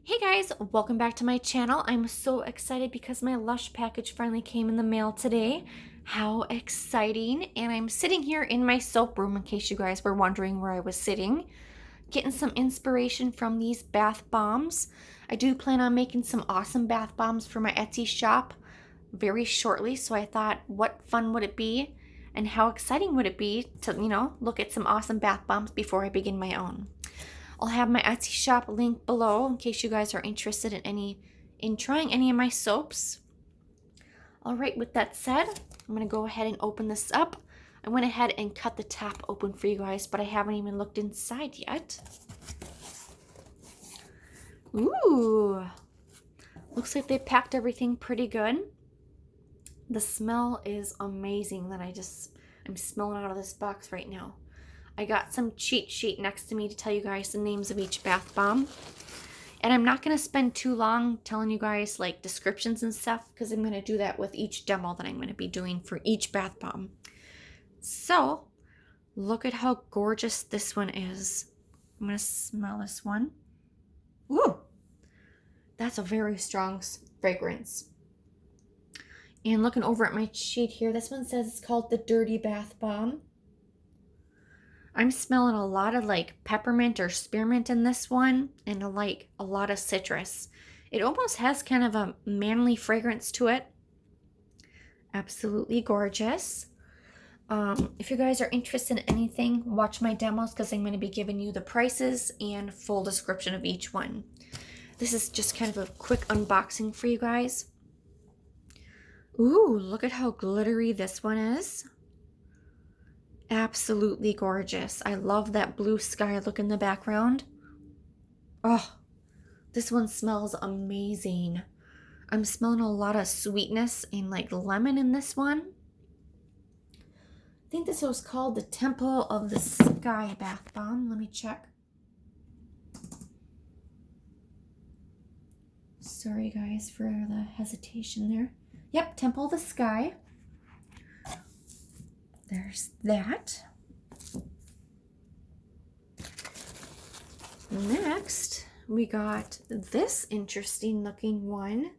Hey guys, welcome back to my channel. I'm so excited because my Lush package finally came in the mail today. How exciting. And I'm sitting here in my soap room in case you guys were wondering where I was sitting, getting some inspiration from these bath bombs. I do plan on making some awesome bath bombs for my Etsy shop very shortly, so I thought what fun would it be and how exciting would it be to, look at some awesome bath bombs before I begin my own. I'll have my Etsy shop link below in case you guys are interested in trying any of my soaps. All right, with that said, I'm going to go ahead and open this up. I went ahead and cut the top open for you guys, but I haven't even looked inside yet. Ooh, looks like they packed everything pretty good. The smell is amazing that I'm smelling out of this box right now. I got some cheat sheet next to me to tell you guys the names of each bath bomb. And I'm not going to spend too long telling you guys like descriptions and stuff because I'm going to do that with each demo that I'm going to be doing for each bath bomb. So, look at how gorgeous this one is. I'm going to smell this one. Ooh, that's a very strong fragrance. And looking over at my sheet here, this one says it's called the Dirty Bath Bomb. I'm smelling a lot of like peppermint or spearmint in this one and a lot of citrus. It almost has kind of a manly fragrance to it. Absolutely gorgeous. If you guys are interested in anything, watch my demos because I'm going to be giving you the prices and full description of each one. This is just kind of a quick unboxing for you guys. Ooh, look at how glittery this one is. Absolutely gorgeous. I love that blue sky look in the background. Oh, this one smells amazing. I'm smelling a lot of sweetness and like lemon in this one. I think this was called the Temple of the Sky Bath Bomb. Let me check. Sorry guys for the hesitation there. Yep, Temple of the Sky. There's that. Next, we got this interesting looking one.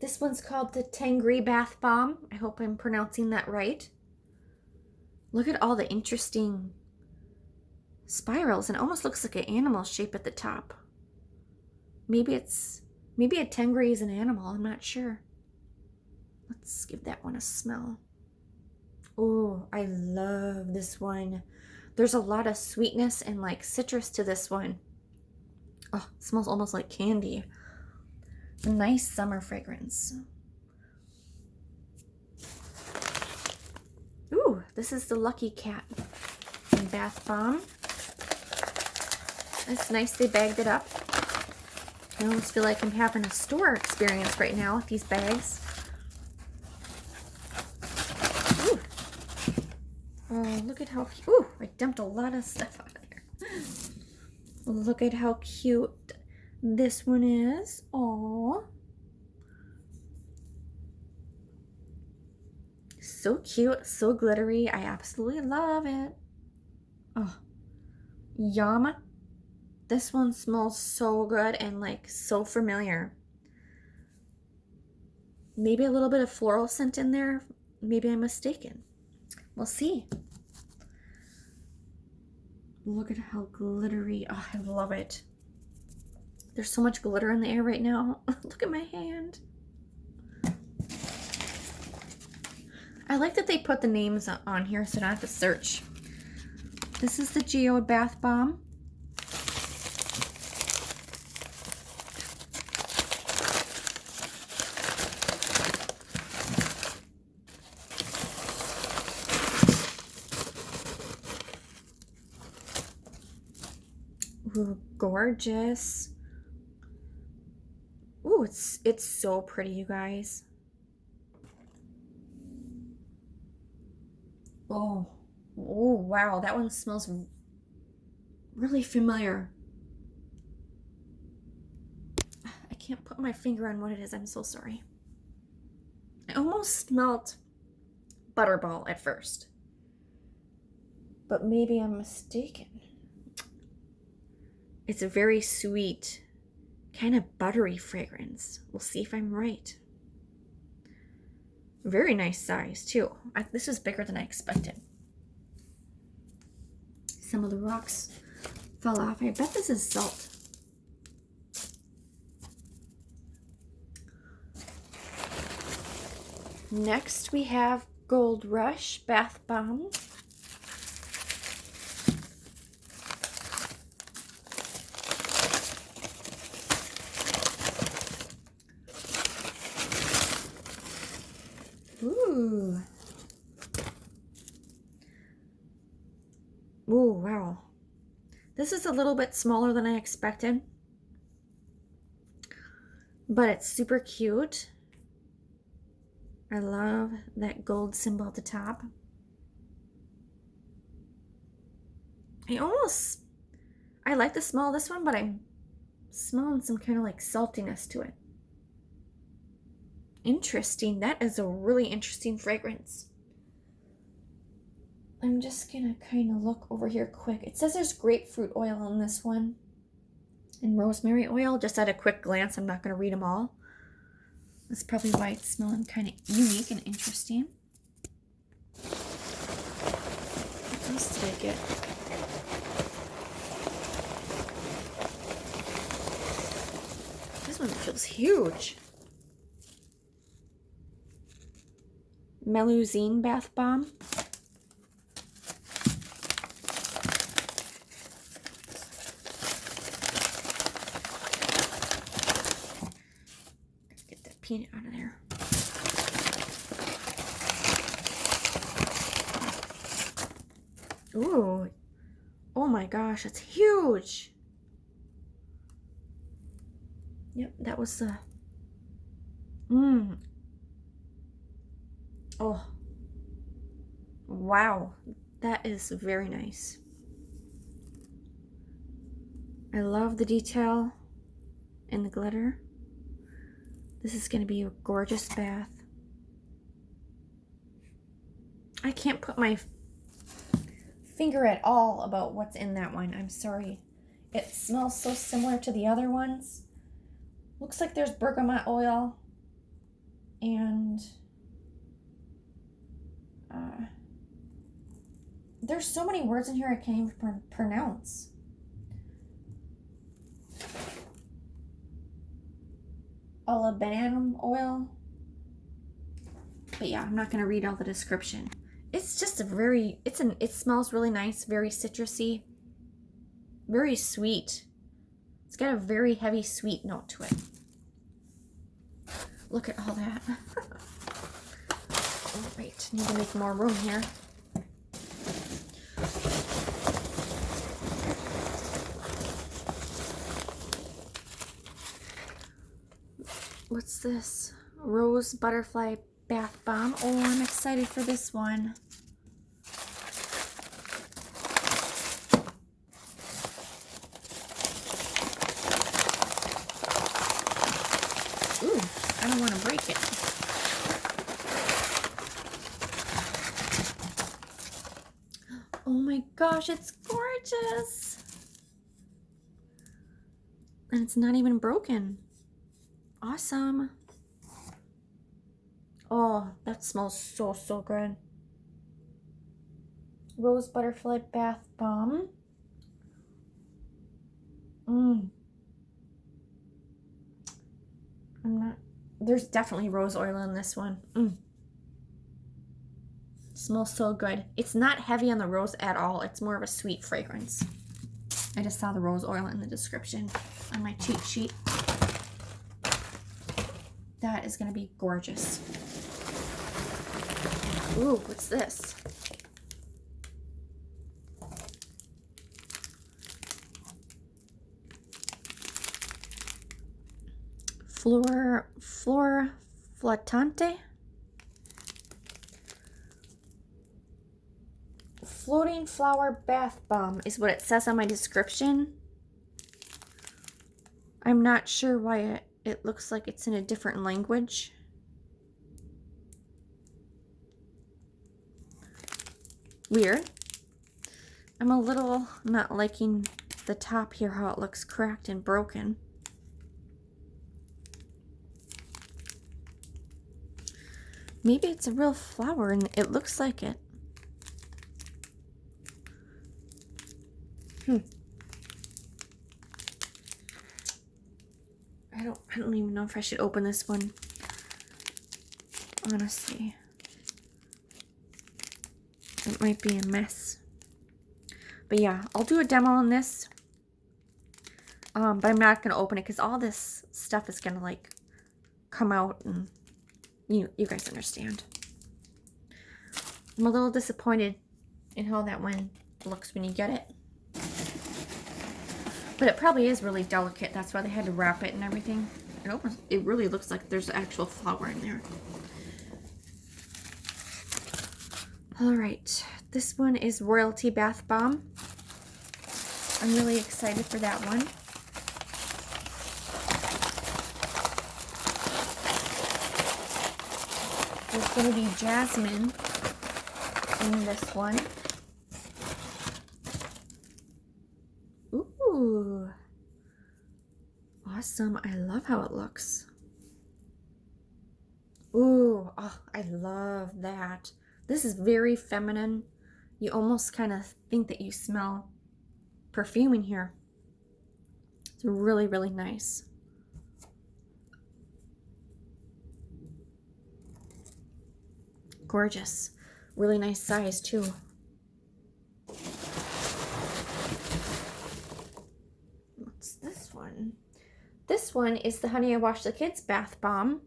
This one's called the Tengri Bath Bomb. I hope I'm pronouncing that right. Look at all the interesting spirals, and it almost looks like an animal shape at the top. Maybe a Tengri is an animal, I'm not sure. Let's give that one a smell. Oh, I love this one. There's a lot of sweetness and like citrus to this one. Oh, it smells almost like candy. A nice summer fragrance. Ooh, this is the Lucky Cat Bath Bomb. It's nice they bagged it up. I almost feel like I'm having a store experience right now with these bags. Oh, look at how cute. Ooh, I dumped a lot of stuff out here. Look at how cute this one is. Aww. So cute, so glittery. I absolutely love it. Oh, yum. This one smells so good and like so familiar. Maybe a little bit of floral scent in there. Maybe I'm mistaken. We'll see. Look at how glittery. Oh, I love it. There's so much glitter in the air right now. Look at my hand. I like that they put the names on here so I don't have to search. This is the Geo Bath Bomb. Ooh, gorgeous. Ooh, it's so pretty, you guys. Oh, wow, that one smells really familiar. I can't put my finger on what it is. I'm so sorry. I almost smelled Butterball at first, but maybe I'm mistaken. It's a very sweet kind of buttery fragrance. We'll see if I'm right. Very nice size too. This is bigger than I expected. Some of the rocks fell off. I bet this is salt. Next we have Gold Rush Bath Bomb. Ooh. Ooh, wow. This is a little bit smaller than I expected, but it's super cute. I love that gold symbol at the top. I like the smell of this one, but I'm smelling some kind of like saltiness to it. Interesting. That is a really interesting fragrance. I'm just gonna kind of look over here quick. It says there's grapefruit oil in this one and rosemary oil. Just at a quick glance, I'm not gonna read them all. That's probably why it's smelling kind of unique and interesting. What else did I get? This one feels huge. Melusine Bath Bomb. Get that peanut out of there. Ooh. Oh my gosh, it's huge. Yep, that was the... Oh. Wow. That is very nice. I love the detail and the glitter. This is going to be a gorgeous bath. I can't put my finger at all about what's in that one. I'm sorry. It smells so similar to the other ones. Looks like there's bergamot oil and there's so many words in here I can't even pronounce. Olibanum oil. But yeah, I'm not going to read all the description. It's just it smells really nice, very citrusy, very sweet. It's got a very heavy sweet note to it. Look at all that. All right, need to make more room here. What's this? Rose Butterfly Bath Bomb. Oh, I'm excited for this one. Ooh, I don't want to break it. Oh my gosh, it's gorgeous. And it's not even broken. Awesome. Oh, that smells so, so good. Rose Butterfly Bath Bomb. There's definitely rose oil in this one. Smells so good. It's not heavy on the rose at all. It's more of a sweet fragrance. I just saw the rose oil in the description on my cheat sheet. That is going to be gorgeous. Ooh, what's this? Flor Flottante? Floating Flower Bath Bomb is what it says on my description. I'm not sure why it looks like it's in a different language. Weird. I'm a little not liking the top here, how it looks cracked and broken. Maybe it's a real flower and it looks like it. I don't even know if I should open this one. Honestly. It might be a mess. But yeah, I'll do a demo on this. But I'm not going to open it because all this stuff is going to like come out and you guys understand. I'm a little disappointed in how that one looks when you get it. But it probably is really delicate. That's why they had to wrap it and everything. It really looks like there's actual flower in there. All right, this one is Royalty Bath Bomb. I'm really excited for that one. There's going to be jasmine in this one. Ooh. Awesome. I love how it looks. Ooh, oh, I love that. This is very feminine. You almost kind of think that you smell perfume in here. It's really, really nice. Gorgeous. Really nice size too. What's this one? This one is the Honey I Wash the Kids Bath Bomb.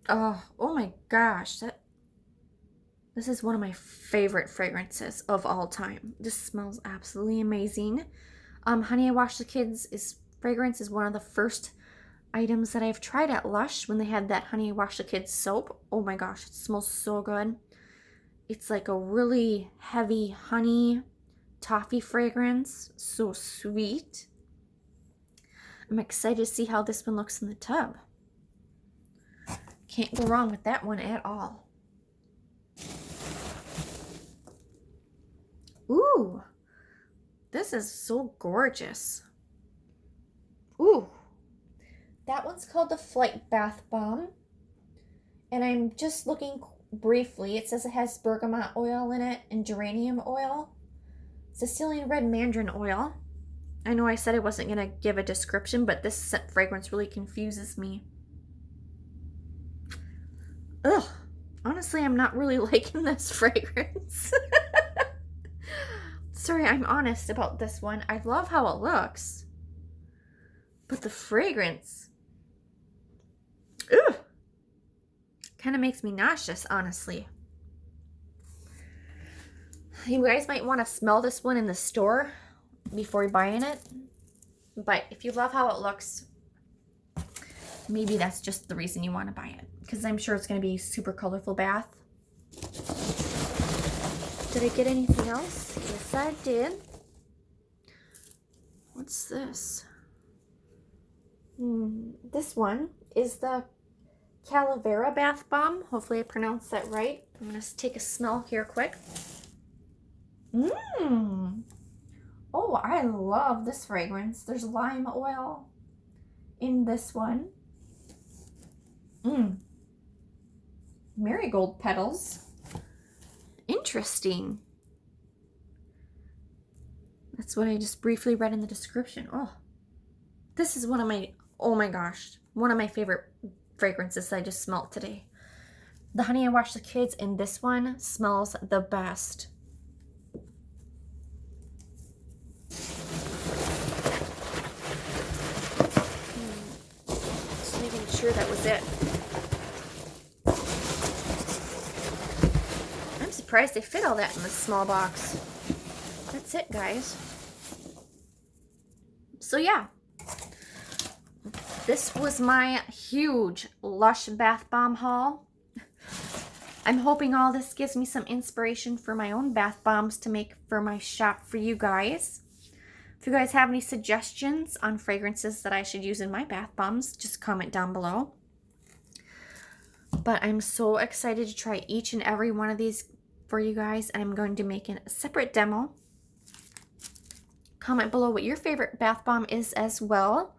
Oh my gosh. This is one of my favorite fragrances of all time. This smells absolutely amazing. Honey I Wash the Kids fragrance is one of the first items that I've tried at Lush when they had that Honey I Wash the Kids soap. Oh my gosh, it smells so good. It's like a really heavy honey toffee fragrance. So sweet. I'm excited to see how this one looks in the tub. Can't go wrong with that one at all. Ooh, this is so gorgeous. Ooh, that one's called the Flight Bath Bomb. And I'm just looking briefly. It says it has bergamot oil in it and geranium oil. Sicilian red mandarin oil. I know I said I wasn't going to give a description, but this fragrance really confuses me. Ugh, honestly, I'm not really liking this fragrance. Sorry, I'm honest about this one. I love how it looks. But the fragrance, ugh, kind of makes me nauseous, honestly. You guys might want to smell this one in the store before buying it. But if you love how it looks, maybe that's just the reason you want to buy it. Because I'm sure it's going to be a super colorful bath. Did I get anything else? Yes, I did. What's this? This one is the Calavera Bath Bomb. Hopefully I pronounced that right. I'm going to take a smell here quick. Oh, I love this fragrance. There's lime oil in this one. Marigold petals. Interesting. That's what I just briefly read in the description. Oh, this is one of my, oh my gosh, one of my favorite fragrances that I just smelled today. The Honey I Wash the Kids, and this one smells the best. Just making sure that was it. I'm surprised they fit all that in this small box. That's it, guys. So yeah, this was my huge Lush bath bomb haul. I'm hoping all this gives me some inspiration for my own bath bombs to make for my shop for you guys. If you guys have any suggestions on fragrances that I should use in my bath bombs, just comment down below. But I'm so excited to try each and every one of these for you guys, and I'm going to make a separate demo. Comment below what your favorite bath bomb is as well.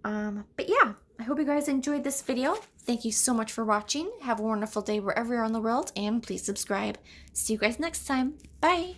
But yeah, I hope you guys enjoyed this video. Thank you so much for watching. Have a wonderful day wherever you're in the world, and please subscribe. See you guys next time. Bye!